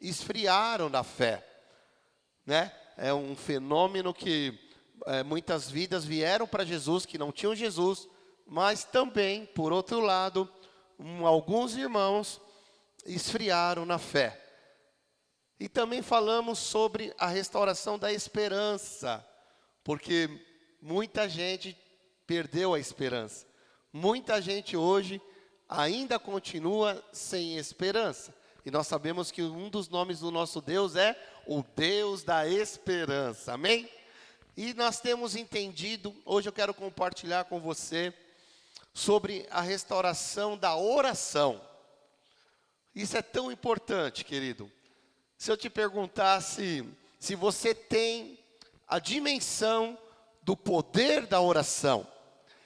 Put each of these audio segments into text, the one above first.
esfriaram na fé, né? É um fenômeno que muitas vidas vieram para Jesus, que não tinham Jesus, mas também, por outro lado, alguns irmãos esfriaram na fé. E também falamos sobre a restauração da esperança, porque muita gente perdeu a esperança. Muita gente hoje ainda continua sem esperança. E nós sabemos que um dos nomes do nosso Deus é o Deus da esperança. Amém? E nós temos entendido, hoje eu quero compartilhar com você sobre a restauração da oração. Isso é tão importante, querido. Se eu te perguntasse se você tem a dimensão do poder da oração,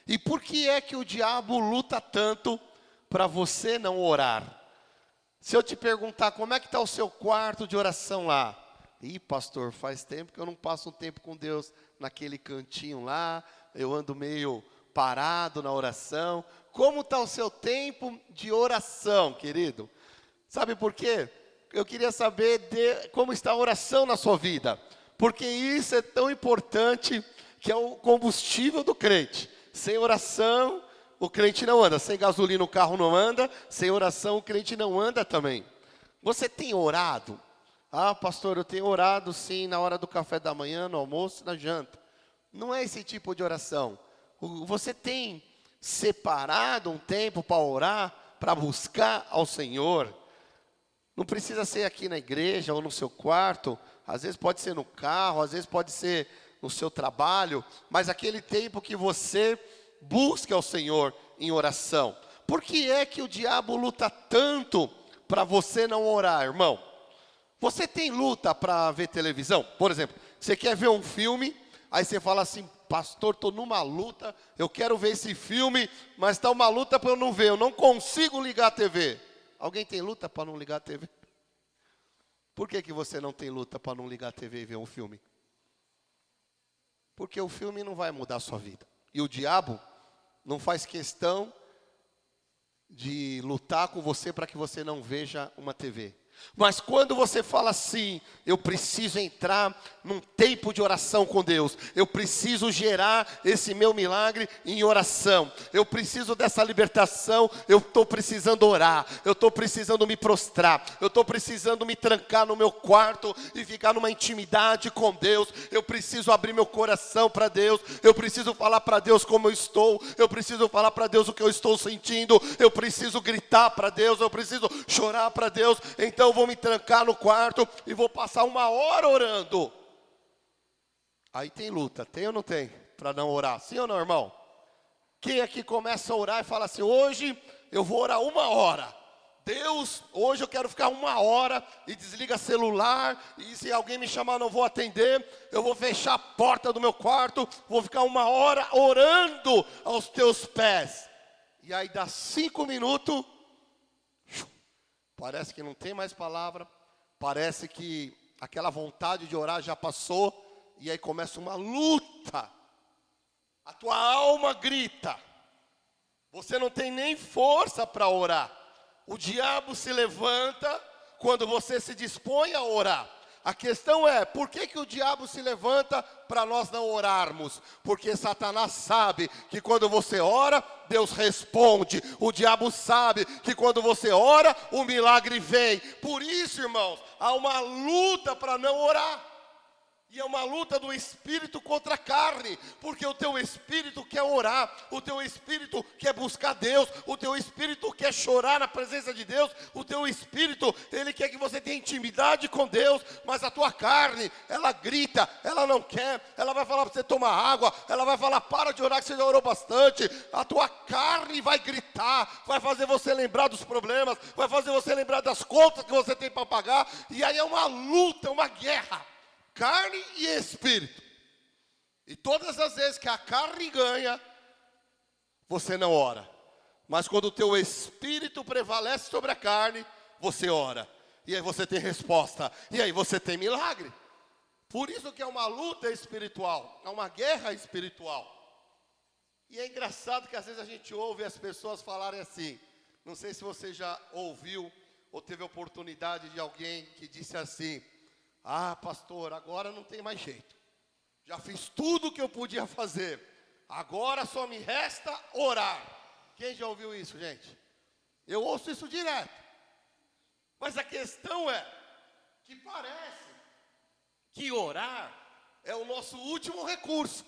e por que é que o diabo luta tanto para você não orar? Se eu te perguntar como é que está o seu quarto de oração lá? Ih, pastor, faz tempo que eu não passo um tempo com Deus naquele cantinho lá, eu ando meio parado na oração. Como está o seu tempo de oração, querido? Sabe por quê? Eu queria saber como está a oração na sua vida, porque isso é tão importante, que é o combustível do crente. Sem oração, o crente não anda. Sem gasolina, o carro não anda. Sem oração, o crente não anda também. Você tem orado? Ah, pastor, eu tenho orado sim, na hora do café da manhã, no almoço e na janta. Não é esse tipo de oração. Você tem separado um tempo para orar, para buscar ao Senhor? Não precisa ser aqui na igreja ou no seu quarto, às vezes pode ser no carro, às vezes pode ser no seu trabalho, mas aquele tempo que você busca ao Senhor em oração. Por que é que o diabo luta tanto para você não orar, irmão? Você tem luta para ver televisão? Por exemplo, você quer ver um filme, aí você fala assim, pastor, estou numa luta, eu quero ver esse filme, mas está uma luta para eu não ver, eu não consigo ligar a TV. Alguém tem luta para não ligar a TV? Por que você não tem luta para não ligar a TV e ver um filme? Porque o filme não vai mudar a sua vida. E o diabo não faz questão de lutar com você para que você não veja uma TV. Mas quando você fala assim, eu preciso entrar num tempo de oração com Deus, eu preciso gerar esse meu milagre em oração, eu preciso dessa libertação, eu estou precisando orar, eu estou precisando me prostrar, eu estou precisando me trancar no meu quarto e ficar numa intimidade com Deus, eu preciso abrir meu coração para Deus, eu preciso falar para Deus como eu estou, eu preciso falar para Deus o que eu estou sentindo, eu preciso gritar para Deus, eu preciso chorar para Deus. Então eu vou me trancar no quarto e vou passar 1 hora orando. Aí tem luta, tem ou não tem? Para não orar, sim ou não, irmão? Quem aqui começa a orar e fala assim, hoje eu vou orar 1 hora. Deus, hoje eu quero ficar 1 hora e desliga celular, e se alguém me chamar eu não vou atender, eu vou fechar a porta do meu quarto, vou ficar 1 hora orando aos teus pés. E aí dá 5 minutos, parece que não tem mais palavra, parece que aquela vontade de orar já passou, e aí começa uma luta. A tua alma grita, você não tem nem força para orar. O diabo se levanta quando você se dispõe a orar. A questão é, por que o diabo se levanta para nós não orarmos? Porque Satanás sabe que quando você ora, Deus responde. O diabo sabe que quando você ora, o milagre vem. Por isso, irmãos, há uma luta para não orar. E é uma luta do espírito contra a carne, porque o teu espírito quer orar, o teu espírito quer buscar Deus, o teu espírito quer chorar na presença de Deus, o teu espírito, ele quer que você tenha intimidade com Deus, mas a tua carne, ela grita, ela não quer, ela vai falar para você tomar água, ela vai falar, para de orar que você já orou bastante, a tua carne vai gritar, vai fazer você lembrar dos problemas, vai fazer você lembrar das contas que você tem para pagar, e aí é uma luta, uma guerra. Carne e espírito. E todas as vezes que a carne ganha, você não ora. Mas quando o teu espírito prevalece sobre a carne, você ora. E aí você tem resposta. E aí você tem milagre. Por isso que é uma luta espiritual. É uma guerra espiritual. E é engraçado que às vezes a gente ouve as pessoas falarem assim. Não sei se você já ouviu ou teve a oportunidade de alguém que disse assim: ah, pastor, agora não tem mais jeito. Já fiz tudo o que eu podia fazer. Agora só me resta orar. Quem já ouviu isso, gente? Eu ouço isso direto. Mas a questão é que parece que orar é o nosso último recurso.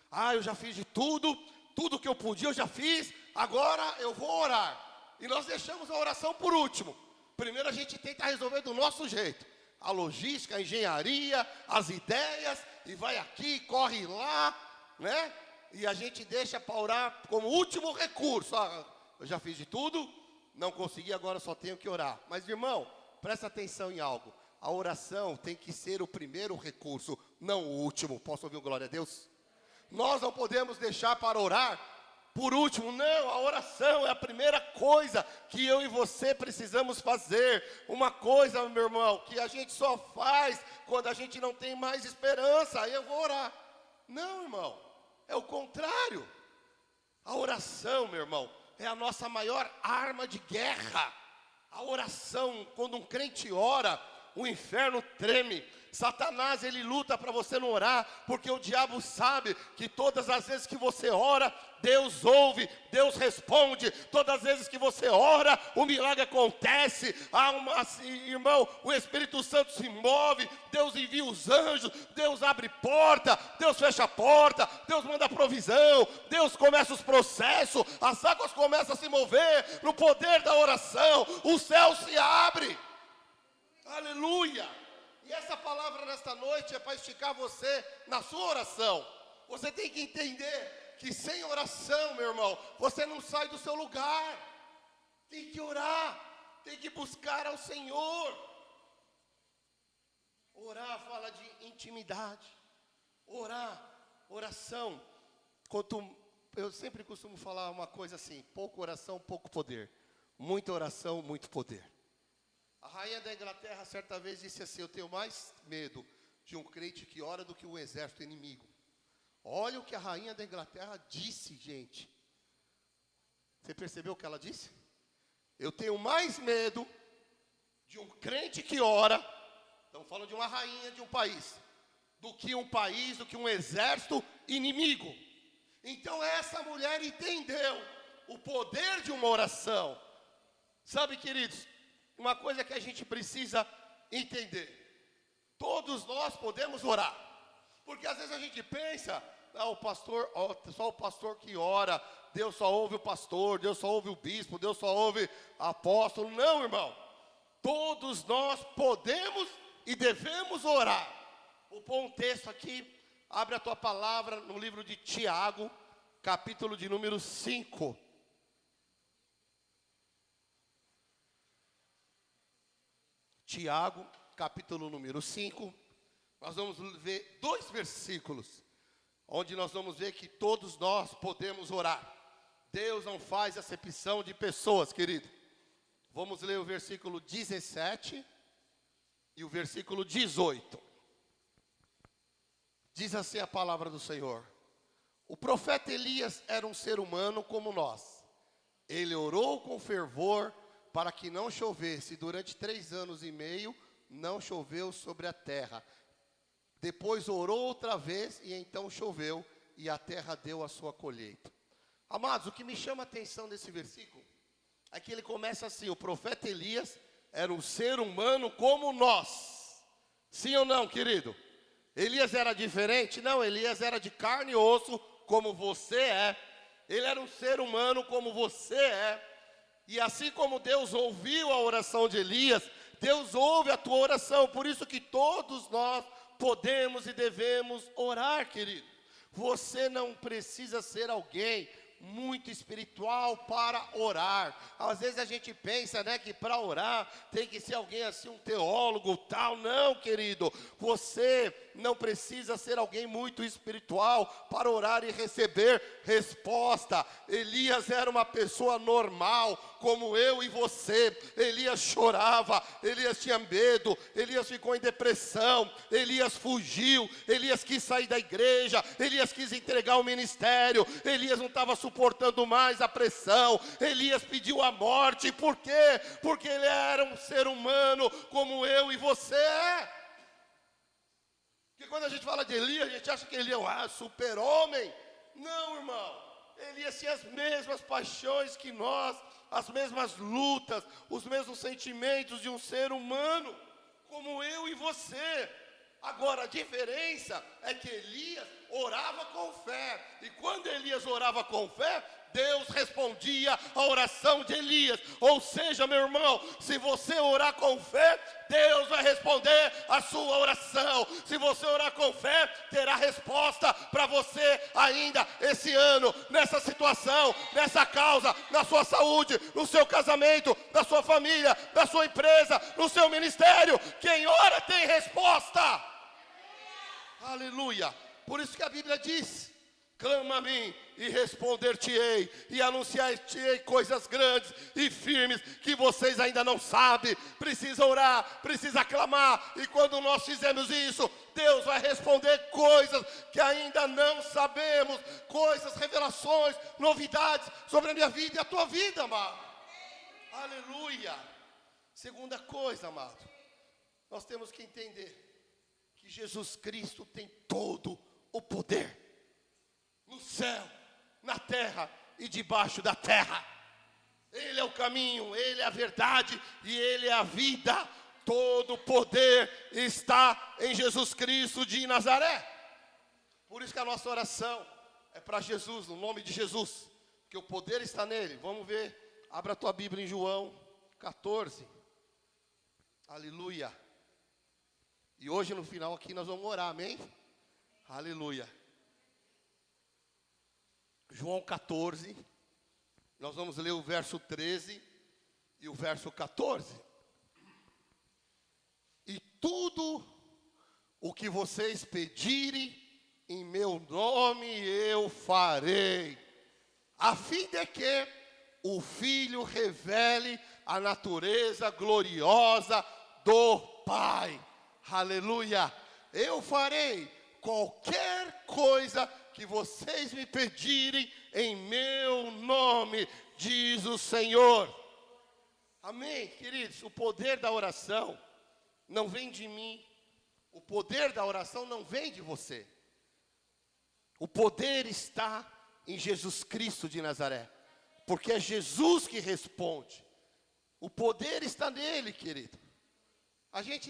Ah, eu já fiz de tudo, tudo que eu podia eu já fiz, agora eu vou orar. E nós deixamos a oração por último. Primeiro a gente tenta resolver do nosso jeito. A logística, a engenharia, as ideias, e vai aqui, corre lá, né? E a gente deixa para orar como último recurso. Ah, eu já fiz de tudo, não consegui, agora só tenho que orar. Mas, irmão, presta atenção em algo. A oração tem que ser o primeiro recurso, não o último. Posso ouvir glória a Deus? Nós não podemos deixar para orar por último. Não, a oração é a primeira coisa que eu e você precisamos fazer. Uma coisa, meu irmão, que a gente só faz quando a gente não tem mais esperança. Aí eu vou orar. Não, irmão, é o contrário. A oração, meu irmão, é a nossa maior arma de guerra. A oração, quando um crente ora, o inferno treme. Satanás, ele luta para você não orar, porque o diabo sabe que todas as vezes que você ora, Deus ouve, Deus responde. Todas as vezes que você ora, o milagre acontece. Irmão, o Espírito Santo se move, Deus envia os anjos, Deus abre porta, Deus fecha a porta, Deus manda provisão, Deus começa os processos, as águas começam a se mover no poder da oração, o céu se abre. Aleluia! E essa palavra nesta noite é para esticar você na sua oração. Você tem que entender que sem oração, meu irmão, você não sai do seu lugar. Tem que orar, tem que buscar ao Senhor. Orar fala de intimidade. Oração. Eu sempre costumo falar uma coisa assim: pouca oração, pouco poder. Muita oração, muito poder. A rainha da Inglaterra certa vez disse assim: eu tenho mais medo de um crente que ora do que um exército inimigo. Olha o que a rainha da Inglaterra disse, gente. Você percebeu o que ela disse? Eu tenho mais medo de um crente que ora, estamos falando de uma rainha de um país, do que um exército inimigo. Então essa mulher entendeu o poder de uma oração. Sabe, queridos, uma coisa que a gente precisa entender: todos nós podemos orar, porque às vezes a gente pensa, só o pastor que ora, Deus só ouve o pastor, Deus só ouve o bispo, Deus só ouve apóstolo. Não, irmão, todos nós podemos e devemos orar. Vou pôr um texto aqui, abre a tua palavra no livro de Tiago, capítulo de número 5. Tiago, capítulo número 5, nós vamos ver 2 versículos, onde nós vamos ver que todos nós podemos orar. Deus não faz acepção de pessoas, querido. Vamos ler o versículo 17 e o versículo 18. Diz assim a palavra do Senhor: o profeta Elias era um ser humano como nós. Ele orou com fervor para que não chovesse. Durante 3 anos e meio, não choveu sobre a terra. Depois orou outra vez, e então choveu, e a terra deu a sua colheita. Amados, o que me chama a atenção desse versículo é que ele começa assim: o profeta Elias era um ser humano como nós. Sim ou não, querido? Elias era diferente? Não, Elias era de carne e osso, como você é. Ele era um ser humano como você é. E assim como Deus ouviu a oração de Elias, Deus ouve a tua oração. Por isso que todos nós podemos e devemos orar, querido. Você não precisa ser alguém muito espiritual para orar. Às vezes a gente pensa, né, que para orar tem que ser alguém assim, um teólogo, tal. Não, querido, você não precisa ser alguém muito espiritual para orar e receber resposta. Elias era uma pessoa normal, como eu e você. Elias chorava, Elias tinha medo, Elias ficou em depressão, Elias fugiu, Elias quis sair da igreja, Elias quis entregar o ministério, Elias não estava suportando mais a pressão, Elias pediu a morte. Por quê? Porque ele era um ser humano como eu e você é. Porque quando a gente fala de Elias, a gente acha que ele é um super-homem. Não, irmão. Elias tinha as mesmas paixões que nós, as mesmas lutas, os mesmos sentimentos de um ser humano, como eu e você. Agora, a diferença é que Elias orava com fé. E quando Elias orava com fé, Deus respondia a oração de Elias. Ou seja, meu irmão, se você orar com fé, Deus vai responder a sua oração. Se você orar com fé, terá resposta para você ainda esse ano, nessa situação, nessa causa, na sua saúde, no seu casamento, na sua família, na sua empresa, no seu ministério. Quem ora tem resposta. Aleluia. Por isso que a Bíblia diz: clama a mim e responder-te-ei, e anunciar-te-ei coisas grandes e firmes que vocês ainda não sabem. Precisa orar, precisa clamar, e quando nós fizermos isso, Deus vai responder coisas que ainda não sabemos, coisas, revelações, novidades sobre a minha vida e a tua vida, amado. Aleluia. Segunda coisa, amado, nós temos que entender que Jesus Cristo tem todo o poder, no céu, na terra e debaixo da terra. Ele é o caminho, Ele é a verdade e Ele é a vida. Todo o poder está em Jesus Cristo de Nazaré. Por isso que a nossa oração é para Jesus, no nome de Jesus, que o poder está nele. Vamos ver, abra a tua Bíblia em João 14. Aleluia. E hoje no final aqui nós vamos orar, amém? Aleluia. João 14, nós vamos ler o verso 13 e o verso 14. E tudo o que vocês pedirem em meu nome eu farei, a fim de que o Filho revele a natureza gloriosa do Pai. Aleluia. Eu farei qualquer coisa que vocês me pedirem em meu nome, diz o Senhor. Amém, queridos? O poder da oração não vem de mim. O poder da oração não vem de você. O poder está em Jesus Cristo de Nazaré, porque é Jesus que responde. O poder está nele, querido. A gente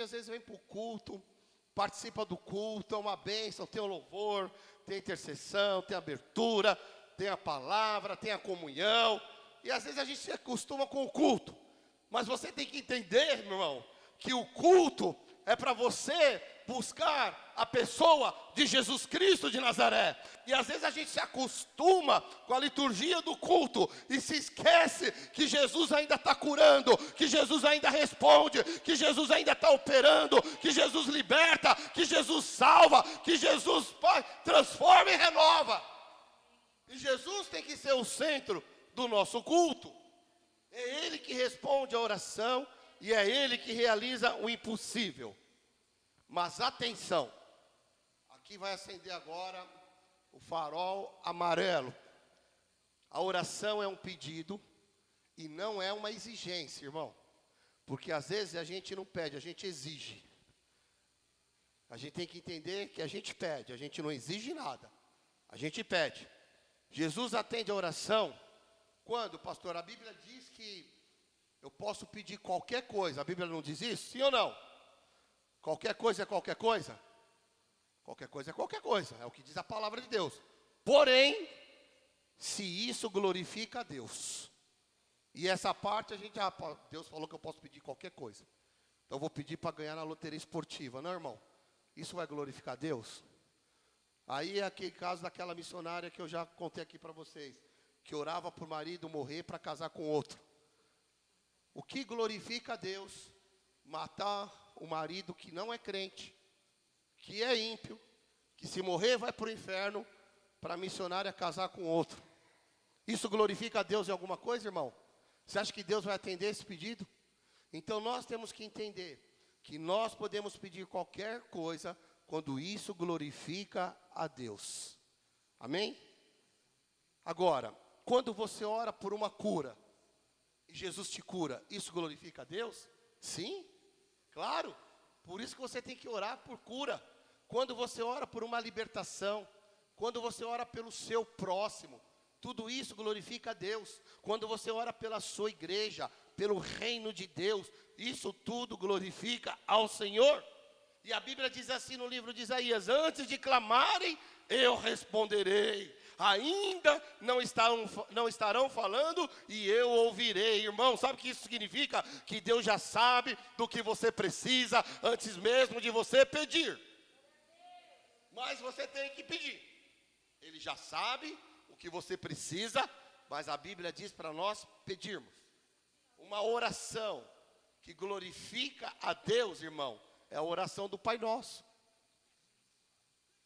às vezes vem para o culto, participa do culto, é uma bênção, tem o louvor, tem a intercessão, tem a abertura, tem a palavra, tem a comunhão. E às vezes a gente se acostuma com o culto. Mas você tem que entender, meu irmão, que o culto é para você buscar a pessoa de Jesus Cristo de Nazaré. E às vezes a gente se acostuma com a liturgia do culto e se esquece que Jesus ainda está curando, que Jesus ainda responde, que Jesus ainda está operando, que Jesus liberta, que Jesus salva, que Jesus, Pai, transforma e renova. E Jesus tem que ser o centro do nosso culto. É Ele que responde a oração e é Ele que realiza o impossível. Mas atenção, aqui vai acender agora o farol amarelo. A oração é um pedido e não é uma exigência, irmão. Porque às vezes a gente não pede, a gente exige. A gente tem que entender que a gente pede, a gente não exige nada. A gente pede. Jesus atende a oração quando, pastor? A Bíblia diz que eu posso pedir qualquer coisa. A Bíblia não diz isso? Sim ou não? Qualquer coisa é qualquer coisa? Qualquer coisa é qualquer coisa. É o que diz a palavra de Deus. Porém, se isso glorifica a Deus. E essa parte Deus falou que eu posso pedir qualquer coisa. Então eu vou pedir para ganhar na loteria esportiva. Não, irmão? Isso vai glorificar a Deus? Aí é aquele caso daquela missionária que eu já contei aqui para vocês. Que orava por marido morrer para casar com outro. O que glorifica a Deus? Matar o marido que não é crente, que é ímpio, que se morrer vai para o inferno, para a missionária casar com outro. Isso glorifica a Deus em alguma coisa, irmão? Você acha que Deus vai atender esse pedido? Então nós temos que entender que nós podemos pedir qualquer coisa quando isso glorifica a Deus. Amém? Agora, quando você ora por uma cura, e Jesus te cura, isso glorifica a Deus? Sim, claro. Por isso que você tem que orar por cura. Quando você ora por uma libertação, quando você ora pelo seu próximo, tudo isso glorifica a Deus. Quando você ora pela sua igreja, pelo reino de Deus, isso tudo glorifica ao Senhor. E a Bíblia diz assim no livro de Isaías: antes de clamarem, eu responderei. Ainda não estarão falando e eu ouvirei. Irmão, sabe o que isso significa? Que Deus já sabe do que você precisa antes mesmo de você pedir. Mas você tem que pedir. Ele já sabe o que você precisa, mas a Bíblia diz para nós pedirmos. Uma oração que glorifica a Deus, irmão, é a oração do Pai Nosso.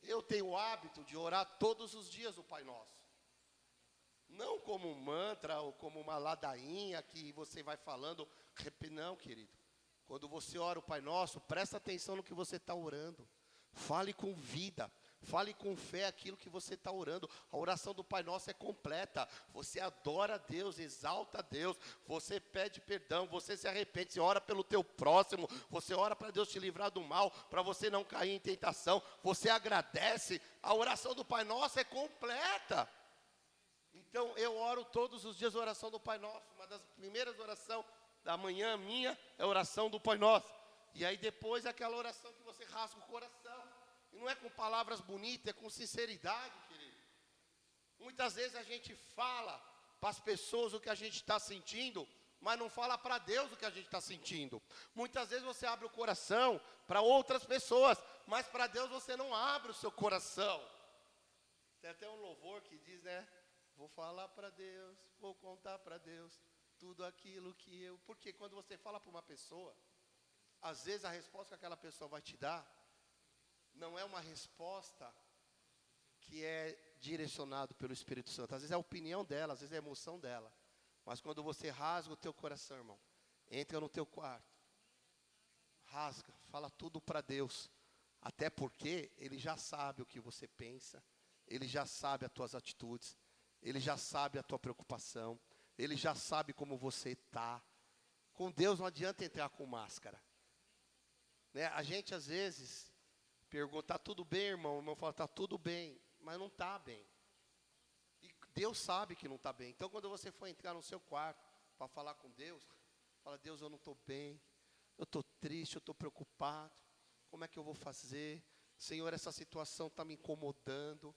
Eu tenho o hábito de orar todos os dias o Pai Nosso. Não como um mantra ou como uma ladainha que você vai falando. Não, querido. Quando você ora o Pai Nosso, presta atenção no que você está orando. Fale com vida. Fale com fé aquilo que você está orando. A oração do Pai Nosso é completa. Você adora a Deus, exalta a Deus. Você pede perdão, você se arrepende. Você ora pelo teu próximo. Você ora para Deus te livrar do mal, para você não cair em tentação. Você agradece. A oração do Pai Nosso é completa. Então eu oro todos os dias a oração do Pai Nosso. Uma das primeiras orações da manhã minha é a oração do Pai Nosso. E aí depois é aquela oração que você rasga o coração. E não é com palavras bonitas, é com sinceridade, querido. Muitas vezes a gente fala para as pessoas o que a gente está sentindo, mas não fala para Deus o que a gente está sentindo. Muitas vezes você abre o coração para outras pessoas, mas para Deus você não abre o seu coração. Tem até um louvor que diz, né? Vou falar para Deus, vou contar para Deus tudo aquilo que eu... Porque quando você fala para uma pessoa, às vezes a resposta que aquela pessoa vai te dar não é uma resposta que é direcionado pelo Espírito Santo. Às vezes é a opinião dela, às vezes é a emoção dela. Mas quando você rasga o teu coração, irmão, entra no teu quarto, rasga, fala tudo para Deus. Até porque Ele já sabe o que você pensa, Ele já sabe as tuas atitudes, Ele já sabe a tua preocupação, Ele já sabe como você está. Com Deus não adianta entrar com máscara. Né? A gente às vezes... pergunta, está tudo bem, irmão? O irmão fala, está tudo bem, mas não está bem. E Deus sabe que não está bem. Então, quando você for entrar no seu quarto para falar com Deus, fala, Deus, eu não estou bem, eu estou triste, eu estou preocupado. Como é que eu vou fazer? Senhor, essa situação está me incomodando.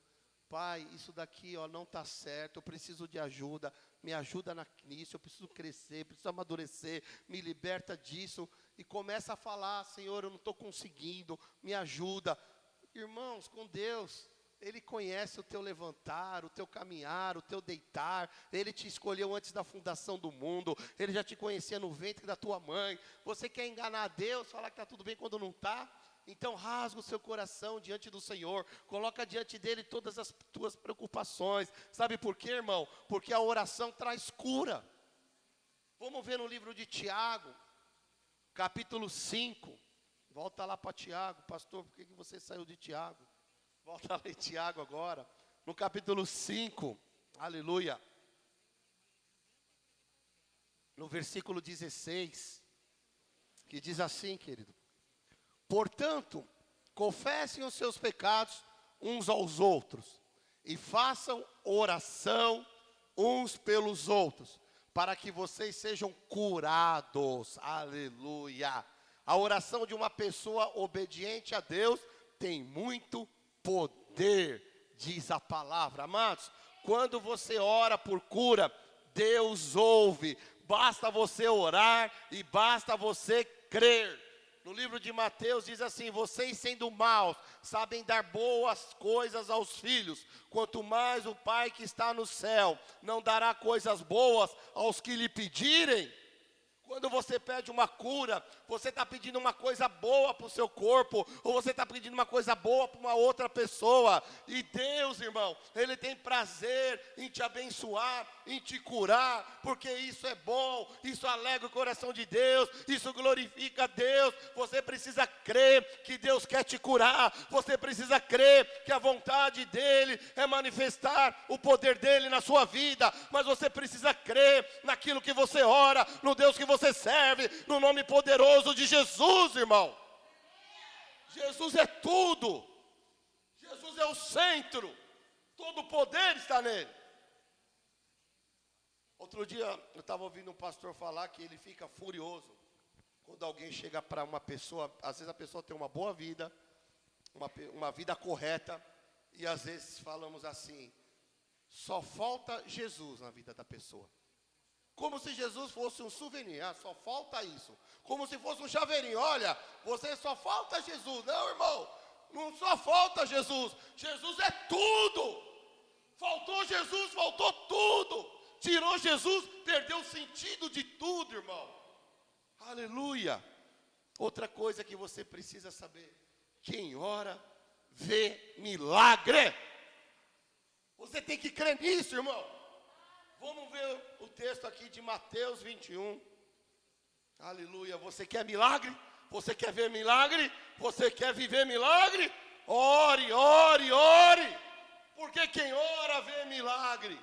Pai, isso daqui não está certo, eu preciso de ajuda. Me ajuda nisso, eu preciso crescer, preciso amadurecer. Me liberta disso. E começa a falar, Senhor, eu não estou conseguindo, me ajuda. Irmãos, com Deus, Ele conhece o teu levantar, o teu caminhar, o teu deitar. Ele te escolheu antes da fundação do mundo. Ele já te conhecia no ventre da tua mãe. Você quer enganar a Deus, falar que está tudo bem quando não está? Então rasga o seu coração diante do Senhor. Coloca diante dEle todas as tuas preocupações. Sabe por quê, irmão? Porque a oração traz cura. Vamos ver no livro de Tiago. Capítulo 5, volta lá para Tiago, pastor, por que você saiu de Tiago? Volta lá em Tiago agora, no capítulo 5, aleluia. No versículo 16, que diz assim, querido. Portanto, confessem os seus pecados uns aos outros, e façam oração uns pelos outros, para que vocês sejam curados, aleluia. A oração de uma pessoa obediente a Deus tem muito poder, diz a palavra. Amados, quando você ora por cura, Deus ouve. Basta você orar e basta você crer. No livro de Mateus diz assim, vocês sendo maus, sabem dar boas coisas aos filhos, quanto mais o Pai que está no céu, não dará coisas boas aos que lhe pedirem. Quando você pede uma cura, você está pedindo uma coisa boa para o seu corpo, ou você está pedindo uma coisa boa para uma outra pessoa. E Deus, irmão, Ele tem prazer em te abençoar, em te curar, porque isso é bom, isso alegra o coração de Deus, isso glorifica a Deus. Você precisa crer que Deus quer te curar, você precisa crer que a vontade dEle é manifestar o poder dEle na sua vida, mas você precisa crer naquilo que você ora, no Deus que você serve, no nome poderoso de Jesus, irmão. Jesus é tudo, Jesus é o centro, todo o poder está nele. Outro dia eu estava ouvindo um pastor falar que ele fica furioso quando alguém chega para uma pessoa, às vezes a pessoa tem uma boa vida, uma vida correta, e às vezes falamos assim, só falta Jesus na vida da pessoa. Como se Jesus fosse um souvenir, só falta isso. Como se fosse um chaveirinho, olha, você só falta Jesus. Não, irmão, não só falta Jesus. Jesus é tudo. Faltou Jesus, faltou tudo. Tirou Jesus, perdeu o sentido de tudo, irmão. Aleluia. Outra coisa que você precisa saber, quem ora, vê milagre. Você tem que crer nisso, irmão. Vamos ver o texto aqui de Mateus 21. Aleluia. Você quer milagre? Você quer ver milagre? Você quer viver milagre? Ore, ore, ore. Porque quem ora vê milagre.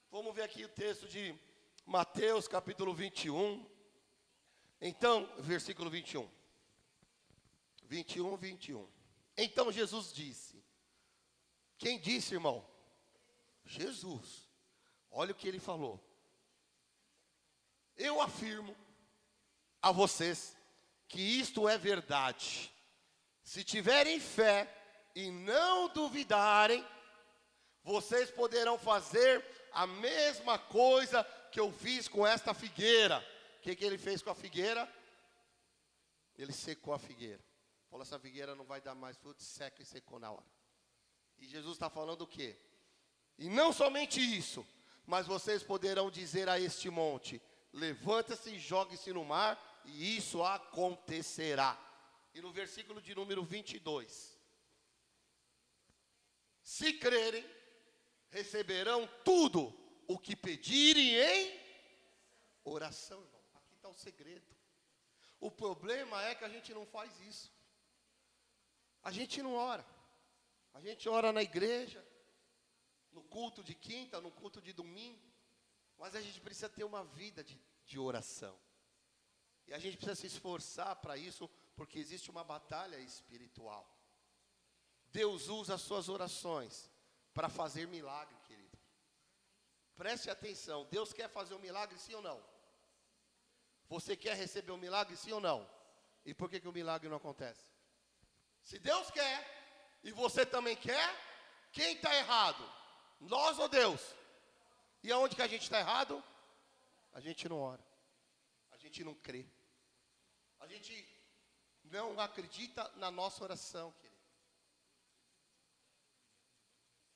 Vamos ver aqui o texto de Mateus capítulo 21. Então, versículo 21. 21. Então Jesus disse. Quem disse, irmão? Jesus. Olha o que ele falou. Eu afirmo a vocês que isto é verdade. Se tiverem fé e não duvidarem, vocês poderão fazer a mesma coisa que eu fiz com esta figueira. O que ele fez com a figueira? Ele secou a figueira. Falou, essa figueira não vai dar mais fruto, seca e secou na hora. E Jesus está falando o quê? E não somente isso, mas vocês poderão dizer a este monte, levanta-se e jogue-se no mar, e isso acontecerá. E no versículo de número 22. Se crerem, receberão tudo o que pedirem em oração, irmão. Aqui está o segredo. O problema é que a gente não faz isso. A gente não ora. A gente ora na igreja, no culto de quinta, no culto de domingo, mas a gente precisa ter uma vida de oração. E a gente precisa se esforçar para isso, porque existe uma batalha espiritual. Deus usa as suas orações para fazer milagre, querido. Preste atenção, Deus quer fazer um milagre, sim ou não? Você quer receber um milagre, sim ou não? E por que o milagre não acontece? Se Deus quer, e você também quer, quem está errado? Nós ou Deus? E aonde que a gente está errado? A gente não ora. A gente não crê. A gente não acredita na nossa oração, querido.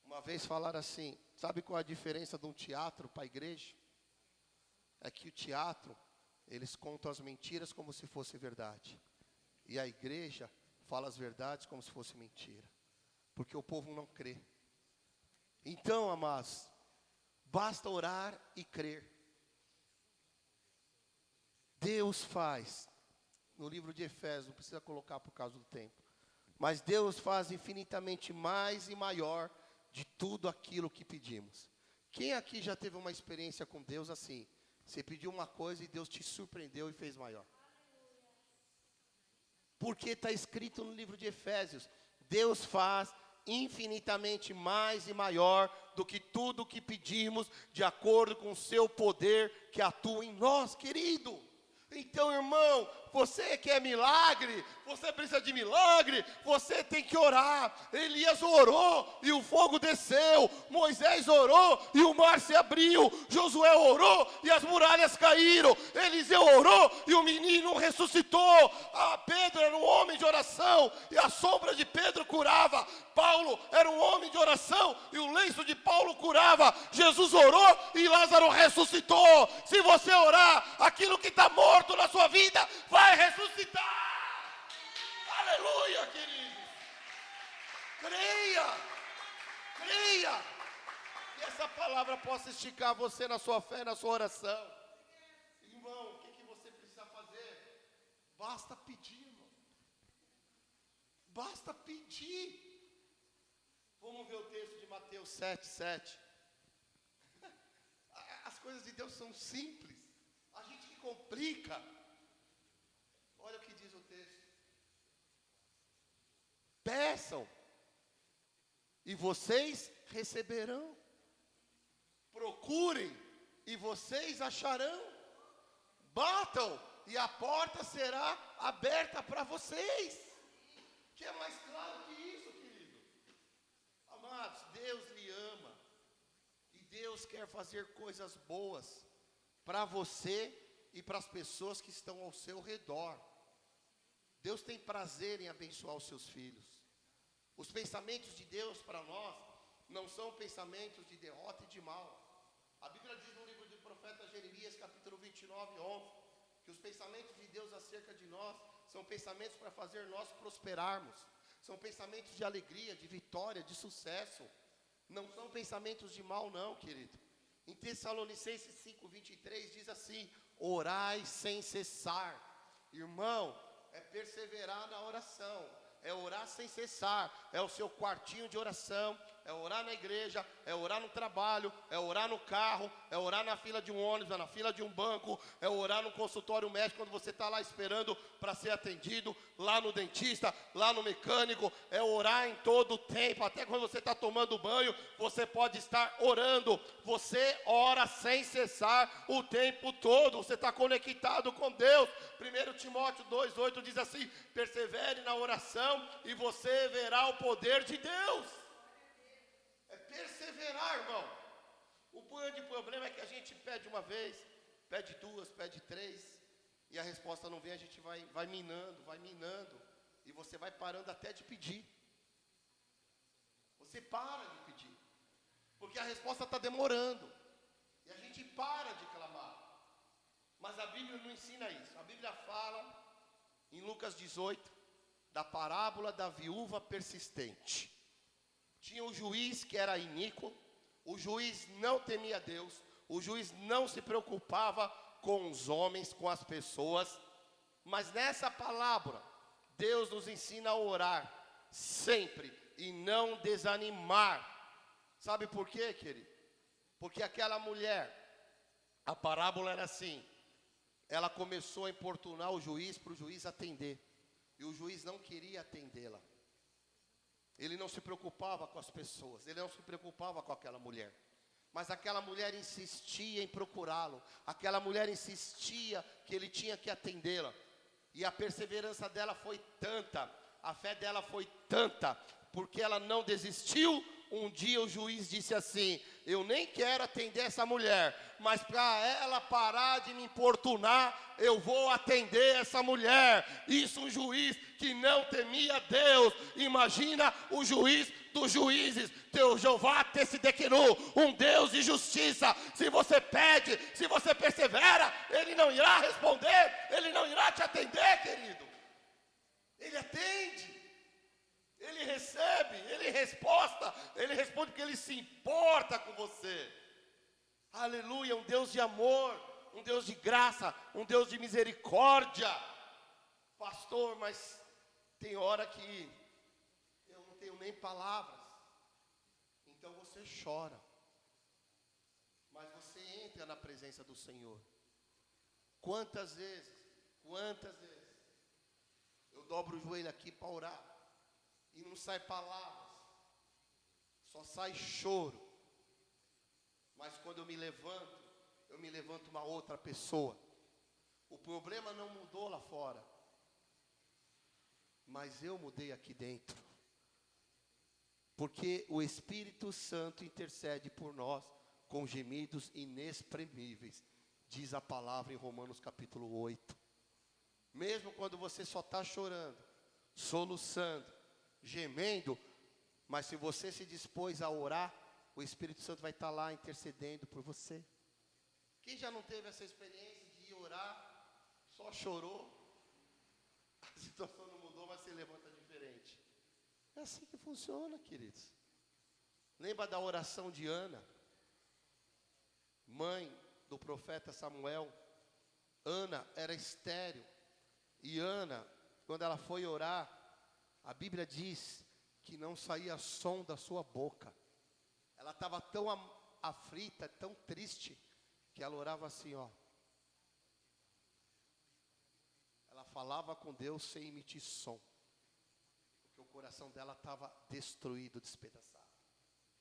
Uma vez falaram assim, sabe qual é a diferença de um teatro para a igreja? É que o teatro, eles contam as mentiras como se fosse verdade. E a igreja fala as verdades como se fosse mentira. Porque o povo não crê. Então, amados, basta orar e crer. Deus faz, no livro de Efésios, não precisa colocar por causa do tempo, mas Deus faz infinitamente mais e maior de tudo aquilo que pedimos. Quem aqui já teve uma experiência com Deus assim? Você pediu uma coisa e Deus te surpreendeu e fez maior. Porque está escrito no livro de Efésios, Deus faz infinitamente mais e maior do que tudo o que pedimos, de acordo com o seu poder que atua em nós, querido. Então, irmão, você quer milagre, você precisa de milagre, você tem que orar. Elias orou e o fogo desceu, Moisés orou e o mar se abriu, Josué orou e as muralhas caíram, Eliseu orou e o menino ressuscitou. Pedro era um homem de oração. oração, e a sombra de Pedro curava. Paulo era um homem de oração, e o lenço de Paulo curava. Jesus orou e Lázaro ressuscitou. Se você orar, aquilo que está morto na sua vida vai ressuscitar. Aleluia, queridos. Creia, creia. Que essa palavra possa esticar você na sua fé, na sua oração. Irmão, o que você precisa fazer? Basta pedir, irmão. Basta pedir. Vamos ver o texto de Mateus 7:7. As coisas de Deus são simples. A gente que complica. Olha o que diz o texto. Peçam, e vocês receberão. Procurem, e vocês acharão. Batam, e a porta será aberta para vocês. Que é mais claro que isso, querido? Amados, Deus lhe ama. E Deus quer fazer coisas boas para você e para as pessoas que estão ao seu redor. Deus tem prazer em abençoar os seus filhos. Os pensamentos de Deus para nós não são pensamentos de derrota e de mal. A Bíblia diz no livro do profeta Jeremias, capítulo 29, 11, que os pensamentos de Deus acerca de nós são pensamentos para fazer nós prosperarmos. São pensamentos de alegria, de vitória, de sucesso. Não são pensamentos de mal não, querido. Em Tessalonicenses 5:23 diz assim: orai sem cessar. Irmão, é perseverar na oração. É orar sem cessar, é o seu quartinho de oração, é orar na igreja, é orar no trabalho, é orar no carro, é orar na fila de um ônibus, é na fila de um banco, é orar no consultório médico quando você está lá esperando para ser atendido, lá no dentista, lá no mecânico, é orar em todo o tempo, até quando você está tomando banho, você pode estar orando, você ora sem cessar o tempo todo, você está conectado com Deus. 1 Timóteo 2:8 diz assim: persevere na oração e você verá o poder de Deus. É perseverar, irmão. O grande problema é que a gente pede uma vez, pede duas, pede três, e a resposta não vem, a gente vai minando, e você vai parando até de pedir. Você para de pedir, porque a resposta está demorando, e a gente para de clamar. Mas a Bíblia não ensina isso. A Bíblia fala em Lucas 18, da parábola da viúva persistente. Tinha o juiz que era iníquo, o juiz não temia Deus, o juiz não se preocupava com os homens, com as pessoas. Mas nessa palavra, Deus nos ensina a orar sempre e não desanimar. Sabe por quê, querido? Porque aquela mulher, a parábola era assim: ela começou a importunar o juiz para o juiz atender. E o juiz não queria atendê-la. Ele não se preocupava com as pessoas. Ele não se preocupava com aquela mulher. Mas aquela mulher insistia em procurá-lo. Aquela mulher insistia que ele tinha que atendê-la. E a perseverança dela foi tanta. A fé dela foi tanta. Porque ela não desistiu. Um dia o juiz disse assim: eu nem quero atender essa mulher, mas para ela parar de me importunar, eu vou atender essa mulher. Isso um juiz que não temia Deus. Imagina o juiz dos juízes, teu Jeová Tessidekinu, um Deus de justiça. Se você pede, se você persevera, Ele não irá responder, Ele não irá te atender, querido. Ele atende. Ele recebe, Ele responde porque Ele se importa com você. Aleluia, um Deus de amor, um Deus de graça, um Deus de misericórdia. Pastor, mas tem hora que eu não tenho nem palavras. Então você chora, mas você entra na presença do Senhor. Quantas vezes eu dobro o joelho aqui para orar e não sai palavras, só sai choro. Mas quando eu me levanto uma outra pessoa. O problema não mudou lá fora, mas eu mudei aqui dentro. Porque o Espírito Santo intercede por nós com gemidos inexprimíveis, diz a palavra em Romanos capítulo 8. Mesmo quando você só está chorando, soluçando, gemendo, mas se você se dispôs a orar, o Espírito Santo vai estar lá intercedendo por você. Quem já não teve essa experiência de ir orar, só chorou, a situação não mudou, mas você levanta diferente? É assim que funciona, queridos. Lembra da oração de Ana, mãe do profeta Samuel? Ana era estéril, e Ana, quando ela foi orar, a Bíblia diz que não saía som da sua boca. Ela estava tão aflita, tão triste, que ela orava assim, ó. Ela falava com Deus sem emitir som, porque o coração dela estava destruído, despedaçado.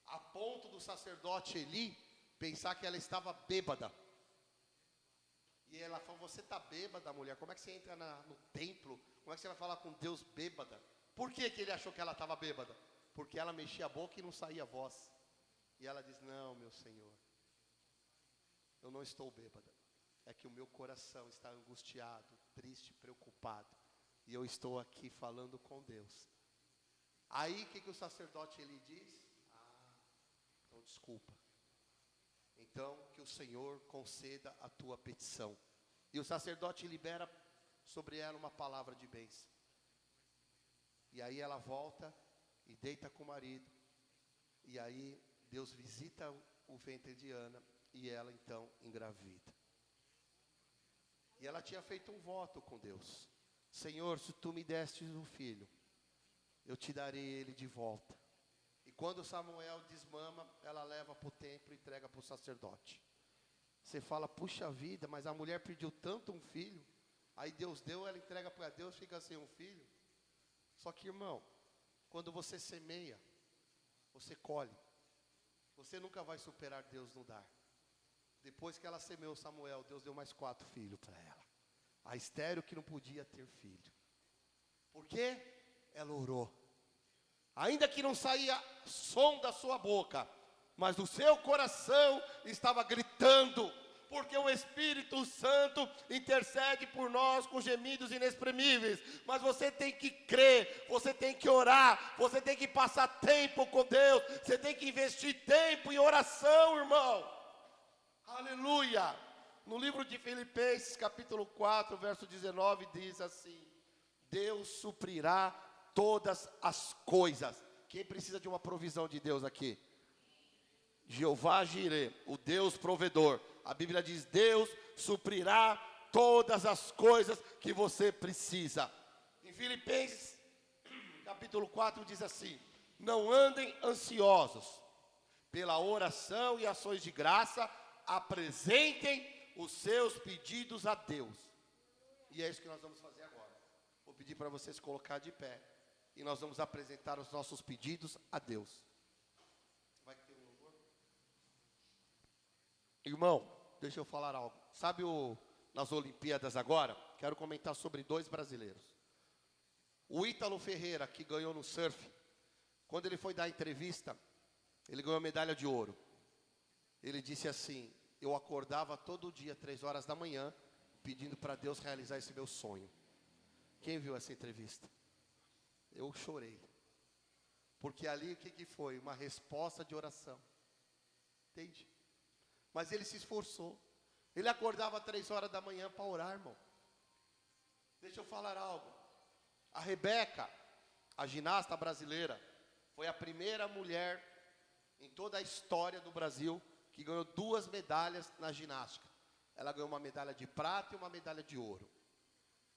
A ponto do sacerdote Eli pensar que ela estava bêbada. E ela falou, você está bêbada, mulher? Como é que você entra no templo? Como é que você vai falar com Deus bêbada? Por que ele achou que ela estava bêbada? Porque ela mexia a boca e não saía voz. E ela diz, não, meu Senhor, eu não estou bêbada. É que o meu coração está angustiado, triste, preocupado. E eu estou aqui falando com Deus. Aí, o que o sacerdote ele diz? Então desculpa. Então, que o Senhor conceda a tua petição. E o sacerdote libera sobre ela uma palavra de bênção. E aí ela volta e deita com o marido. E aí Deus visita o ventre de Ana e ela então engravida. E ela tinha feito um voto com Deus. Senhor, se tu me destes um filho, eu te darei ele de volta. E quando Samuel desmama, ela leva para o templo e entrega para o sacerdote. Você fala, puxa vida, mas a mulher pediu tanto um filho. Aí Deus deu, ela entrega para Deus, fica sem um filho. Só que, irmão, quando você semeia, você colhe. Você nunca vai superar Deus no dar. Depois que ela semeou Samuel, Deus deu mais 4 filhos para ela. A estéril que não podia ter filho. Por quê? Ela orou. Ainda que não saía som da sua boca, mas o seu coração estava gritando, porque o Espírito Santo intercede por nós com gemidos inexprimíveis. Mas você tem que crer, você tem que orar, você tem que passar tempo com Deus, você tem que investir tempo em oração, irmão. Aleluia! No livro de Filipenses, capítulo 4, verso 19, diz assim: Deus suprirá todas as coisas. Quem precisa de uma provisão de Deus aqui? Jeová Jireh, o Deus provedor. A Bíblia diz, Deus suprirá todas as coisas que você precisa. Em Filipenses, capítulo 4, diz assim: não andem ansiosos, pela oração e ações de graça, apresentem os seus pedidos a Deus. E é isso que nós vamos fazer agora. Vou pedir para você se colocar de pé. E nós vamos apresentar os nossos pedidos a Deus. Vai ter um louvor? Irmão, deixa eu falar algo. Sabe nas Olimpíadas agora? Quero comentar sobre 2 brasileiros. O Ítalo Ferreira, que ganhou no surf. Quando ele foi dar a entrevista, ele ganhou a medalha de ouro. Ele disse assim: eu acordava todo dia, 3 horas da manhã, pedindo para Deus realizar esse meu sonho. Quem viu essa entrevista? Eu chorei. Porque ali o que foi? Uma resposta de oração. Entende? Mas ele se esforçou. Ele acordava 3 horas da manhã para orar, irmão. Deixa eu falar algo. A Rebeca, a ginasta brasileira, foi a primeira mulher em toda a história do Brasil que ganhou 2 medalhas na ginástica. Ela ganhou uma medalha de prata e uma medalha de ouro.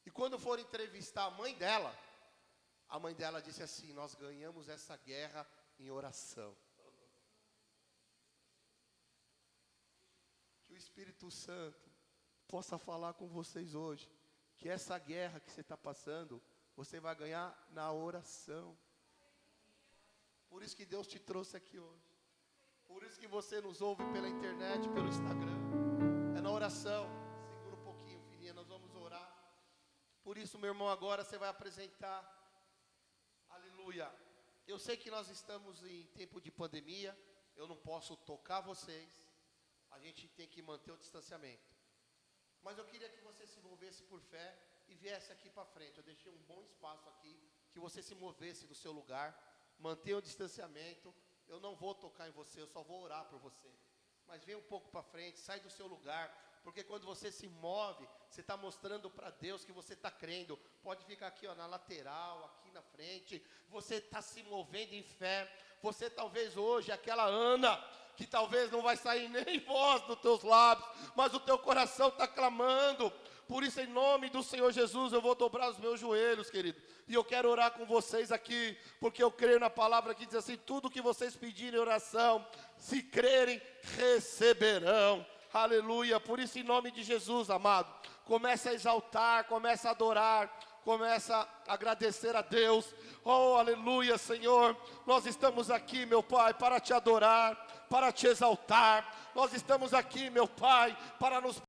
E quando foram entrevistar a mãe dela disse assim: nós ganhamos essa guerra em oração. Que o Espírito Santo possa falar com vocês hoje, que essa guerra que você está passando, você vai ganhar na oração. Por isso que Deus te trouxe aqui hoje. Por isso que você nos ouve pela internet, pelo Instagram. É na oração. Segura um pouquinho, filhinha, nós vamos orar. Por isso, meu irmão, agora você vai apresentar. Aleluia. Eu sei que nós estamos em tempo de pandemia. Eu não posso tocar vocês. A gente tem que manter o distanciamento. Mas eu queria que você se envolvesse por fé e viesse aqui para frente. Eu deixei um bom espaço aqui que você se movesse do seu lugar, mantenha o distanciamento. Eu não vou tocar em você, eu só vou orar por você. Mas vem um pouco para frente, sai do seu lugar, porque quando você se move, você está mostrando para Deus que você está crendo. Pode ficar aqui, ó, na lateral, aqui na frente. Você está se movendo em fé. Você talvez hoje, aquela Ana, que talvez não vai sair nem voz dos teus lábios, mas o teu coração está clamando. Por isso, em nome do Senhor Jesus, eu vou dobrar os meus joelhos, querido. E eu quero orar com vocês aqui, porque eu creio na palavra que diz assim: tudo que vocês pedirem em oração, se crerem, receberão. Aleluia. Por isso, em nome de Jesus, amado, começa a exaltar, começa a adorar, começa a agradecer a Deus. Oh, aleluia, Senhor. Nós estamos aqui, meu Pai, para te adorar, para te exaltar. Nós estamos aqui, meu Pai, para nos